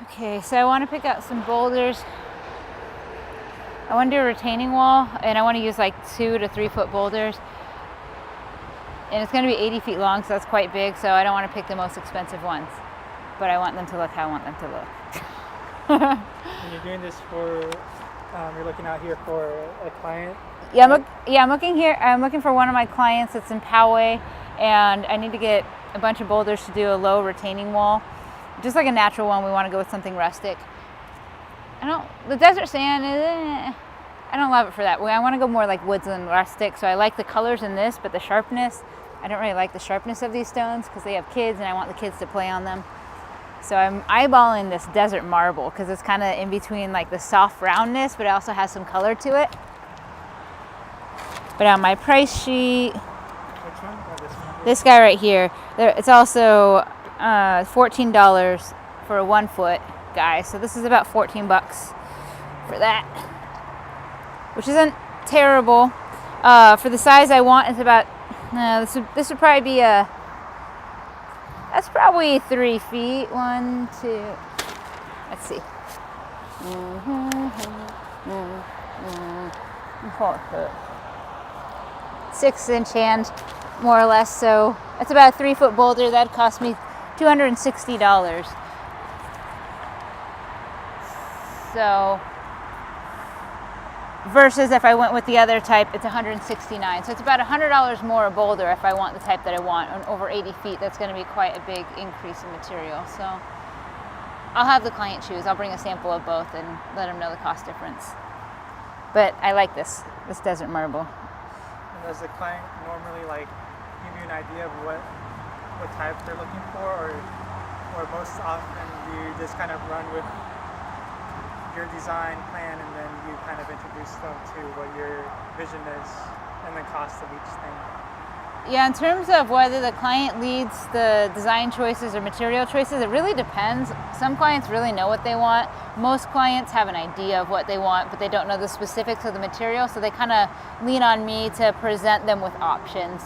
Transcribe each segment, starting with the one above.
Okay, so I want to pick out some boulders. I want to do a retaining wall, and I want to use like 2 to 3 foot boulders. And it's going to be 80 feet long, so that's quite big, so I don't want to pick the most expensive ones. But I want them to look how I want them to look. And you're doing this for, you're looking out here for a client? Yeah, I'm looking here. I'm looking for one of my clients that's in Poway, and I need to get a bunch of boulders to do a low retaining wall. Just like a natural one, we want to go with something rustic. The desert sand, I don't love it for that. I want to go more like woods and rustic, so I like the colors in this, but the sharpness, I don't really like the sharpness of these stones because they have kids and I want the kids to play on them. So I'm eyeballing this desert marble because it's kind of in between like the soft roundness, but it also has some color to it. But on my price sheet, Which one? Oh, this one? this guy right here, it's also $14 for a 1 foot guy. So this is about 14 bucks for that, which isn't terrible. For the size I want, it's about, this would probably be that's probably 3 feet. 1, 2, let's see. 6-inch hand, more or less. So it's about a 3 foot boulder. That'd cost me $260. So versus if I went with the other type, it's $169. So it's about $100 more a boulder if I want the type that I want. On over 80 feet, that's going to be quite a big increase in material. So I'll have the client choose. I'll bring a sample of both and let them know the cost difference. But I like this desert marble. And does the client normally like give you an idea of what type they're looking for, or most often do you just kind of run with your design plan and then you kind of introduce them to what your vision is and the cost of each thing? Yeah, in terms of whether the client leads the design choices or material choices, it really depends. Some clients really know what they want. Most clients have an idea of what they want, but they don't know the specifics of the material, so they kind of lean on me to present them with options.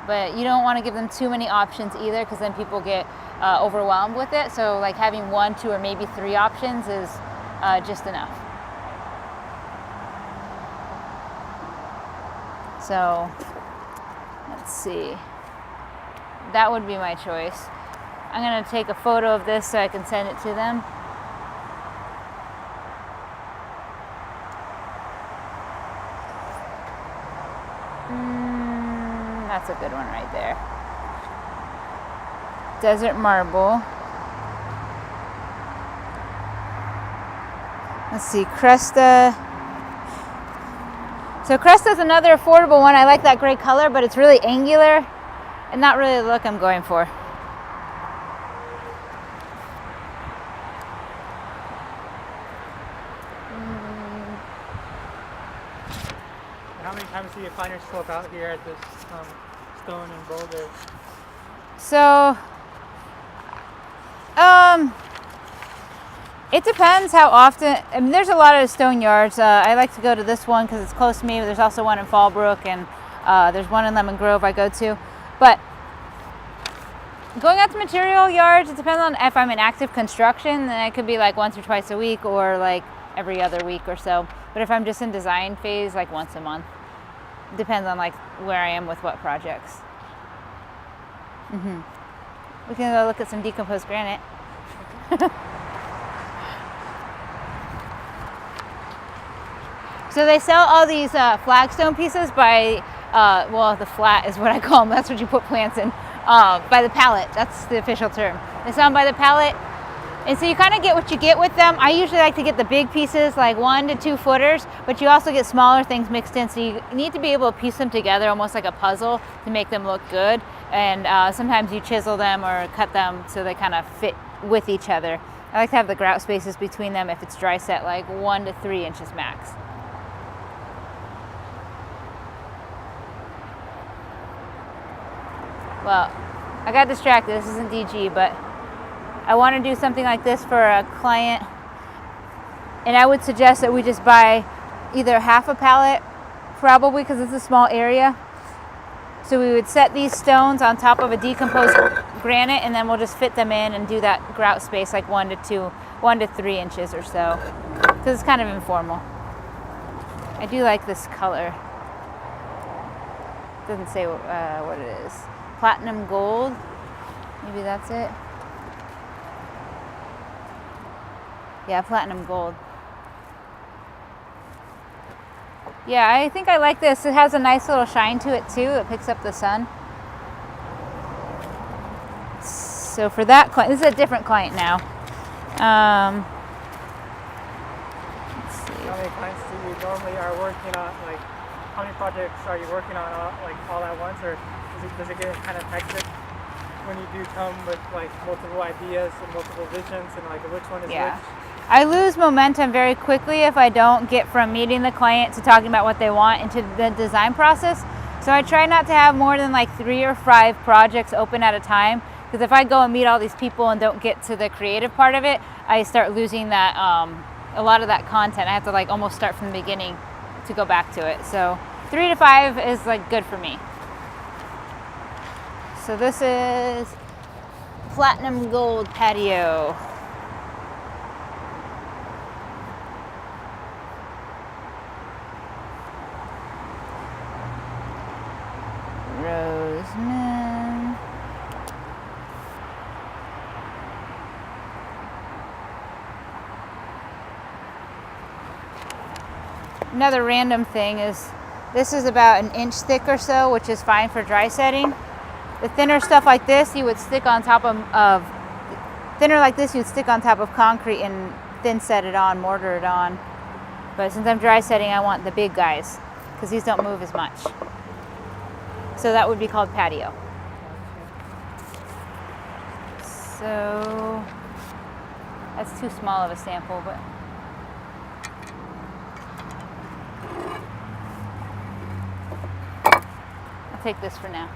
But you don't want to give them too many options either, because then people get overwhelmed with it. So like having 1, 2, or maybe 3 options is just enough. So let's see. That would be my choice. I'm going to take a photo of this so I can send it to them. That's a good one right there. Desert marble. Let's see, Cresta. So Cresta's another affordable one. I like that gray color, but it's really angular and not really the look I'm going for. How many times do you find yourself out here at this stone and boulder? So, it depends how often. I mean, there's a lot of stone yards. I like to go to this one because it's close to me. But there's also one in Fallbrook, and there's one in Lemon Grove I go to. But going out to material yards, it depends on if I'm in active construction. Then it could be like once or twice a week, or like every other week or so. But if I'm just in design phase, like once a month. Depends on like where I am with what projects. We can go look at some decomposed granite. So they sell all these flagstone pieces by, well, the flat is what I call them. That's what you put plants in. By the pallet. That's the official term. They sell them by the pallet. And so you kind of get what you get with them. I usually like to get the big pieces, like 1 to 2 footers, but you also get smaller things mixed in. So you need to be able to piece them together almost like a puzzle to make them look good. And sometimes you chisel them or cut them so they kind of fit with each other. I like to have the grout spaces between them if it's dry set, like 1 to 3 inches max. Well, I got distracted. This isn't DG, but I want to do something like this for a client, and I would suggest that we just buy either half a pallet, probably because it's a small area. So we would set these stones on top of a decomposed granite, and then we'll just fit them in and do that grout space like 1 to 3 inches or so, because it's kind of informal. I do like this color. Doesn't say what it is. Platinum gold. Maybe that's it. Yeah, platinum gold. Yeah, I think I like this. It has a nice little shine to it too. It picks up the sun. So for that client, this is a different client now. Let's see. How many clients do you normally are working on? Like, how many projects are you working on all at once, or does it get kind of hectic when you do come with like multiple ideas and multiple visions, and like which one is which? I lose momentum very quickly if I don't get from meeting the client to talking about what they want into the design process. So I try not to have more than like 3 or 5 projects open at a time, because if I go and meet all these people and don't get to the creative part of it, I start losing that a lot of that content. I have to like almost start from the beginning to go back to it. So 3 to 5 is like good for me. So this is platinum gold patio. Roseman. Another random thing is this is about 1 inch thick or so, which is fine for dry setting. The thinner stuff like this you would stick on top of thinner like this you would stick on top of concrete and thin set it on, mortar it on. But since I'm dry setting, I want the big guys because these don't move as much. So that would be called patio. So that's too small of a sample, but I'll take this for now.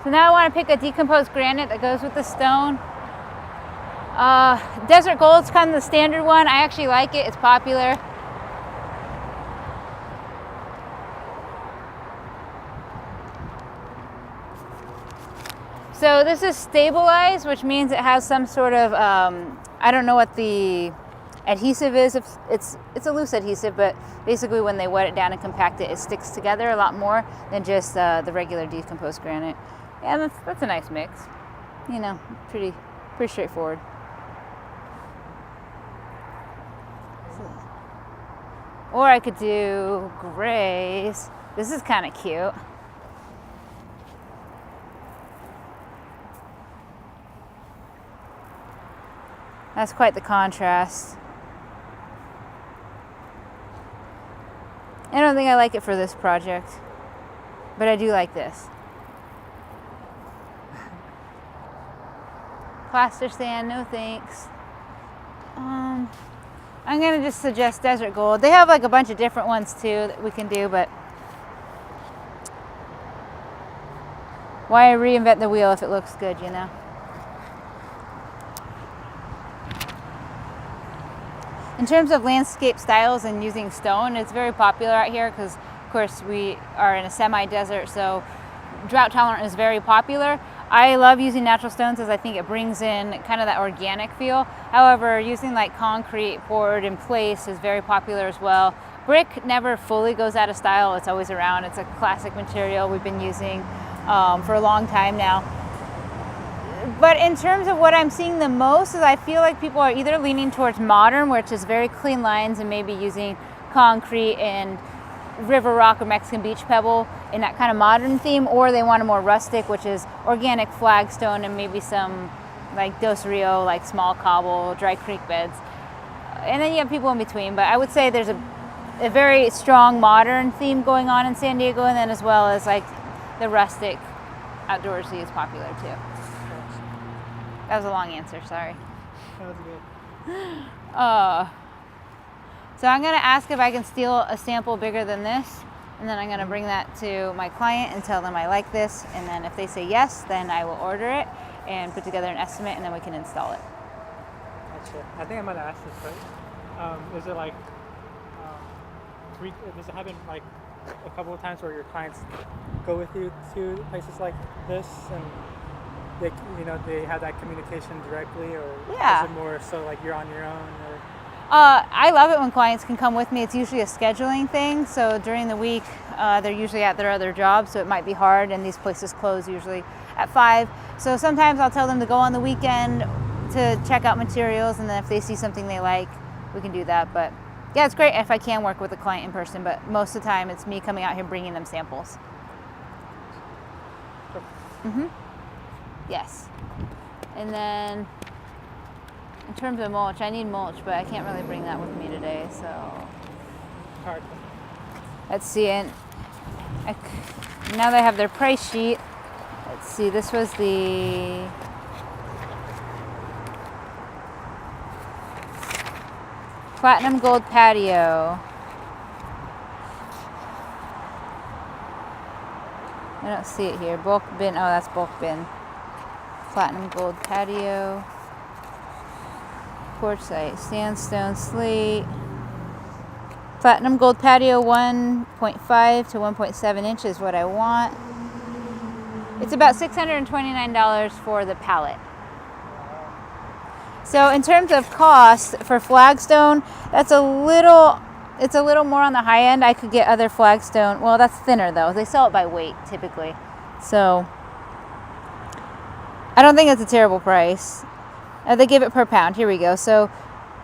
So now I want to pick a decomposed granite that goes with the stone. Desert Gold's kind of the standard one. I actually like it. It's popular. So this is stabilized, which means it has some sort of, I don't know what the adhesive is. It's a loose adhesive, but basically when they wet it down and compact it, it sticks together a lot more than just the regular decomposed granite. Yeah, that's a nice mix. You know, pretty straightforward. Or I could do grays. This is kind of cute. That's quite the contrast. I don't think I like it for this project, but I do like this. Plaster sand, no thanks. I'm gonna just suggest Desert Gold. They have like a bunch of different ones too that we can do, but why reinvent the wheel if it looks good, you know? In terms of landscape styles and using stone, it's very popular out here because, of course, we are in a semi-desert, so drought tolerant is very popular. I love using natural stones as I think it brings in kind of that organic feel. However, using like concrete poured in place is very popular as well. Brick never fully goes out of style. It's always around. It's a classic material we've been using for a long time now. But in terms of what I'm seeing the most is I feel like people are either leaning towards modern, which is very clean lines and maybe using concrete and river rock or Mexican beach pebble in that kind of modern theme, or they want a more rustic, which is organic flagstone and maybe some like Dos Rio, like small cobble, dry creek beds. And then you have people in between, but I would say there's a very strong modern theme going on in San Diego, and then as well as like the rustic outdoorsy is popular too. That was a long answer, sorry. That was good. So I'm gonna ask if I can steal a sample bigger than this, and then I'm gonna bring that to my client and tell them I like this, and then if they say yes, then I will order it and put together an estimate, and then we can install it. Gotcha. I think I'm gonna ask this, but is it like does it happen like a couple of times where your clients go with you to places like this and they have that communication directly, or Yeah. is it more so like you're on your own? Or? I love it when clients can come with me. It's usually a scheduling thing. So during the week, they're usually at their other jobs, so it might be hard, and these places close usually at 5. So sometimes I'll tell them to go on the weekend to check out materials, and then if they see something they like, we can do that. But yeah, it's great if I can work with a client in person, but most of the time it's me coming out here bringing them samples. Sure. Yes. And then in terms of mulch, I need mulch, but I can't really bring that with me today, so Hard. let's see. And now they have their price sheet. Let's see, this was the Platinum Gold Patio. I don't see it here. Bulk bin. Oh, that's bulk bin. Platinum Gold Patio. Quartzite, sandstone, slate. Platinum Gold Patio, 1.5 to 1.7 inches, what I want. It's about $629 for the pallet. So in terms of cost for flagstone, it's a little more on the high end. I could get other flagstone. Well, that's thinner though. They sell it by weight typically. So I don't think it's a terrible price. They give it per pound. Here we go. So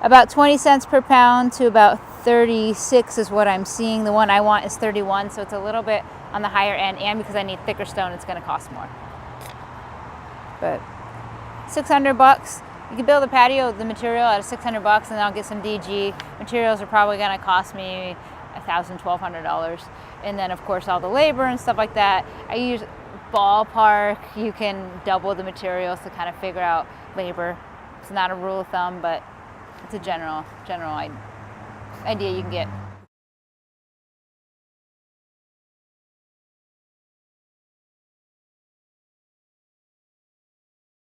about 20 cents per pound to about 36 is what I'm seeing. The one I want is 31, so it's a little bit on the higher end, and because I need thicker stone, it's going to cost more. But $600. You can build a patio, the material at $600, and then I'll get some DG. Materials are probably going to cost me $1,000, $1,200, and then of course all the labor and stuff like that. I use ballpark. You can double the materials to kind of figure out labor. It's not a rule of thumb, but it's a general idea you can get.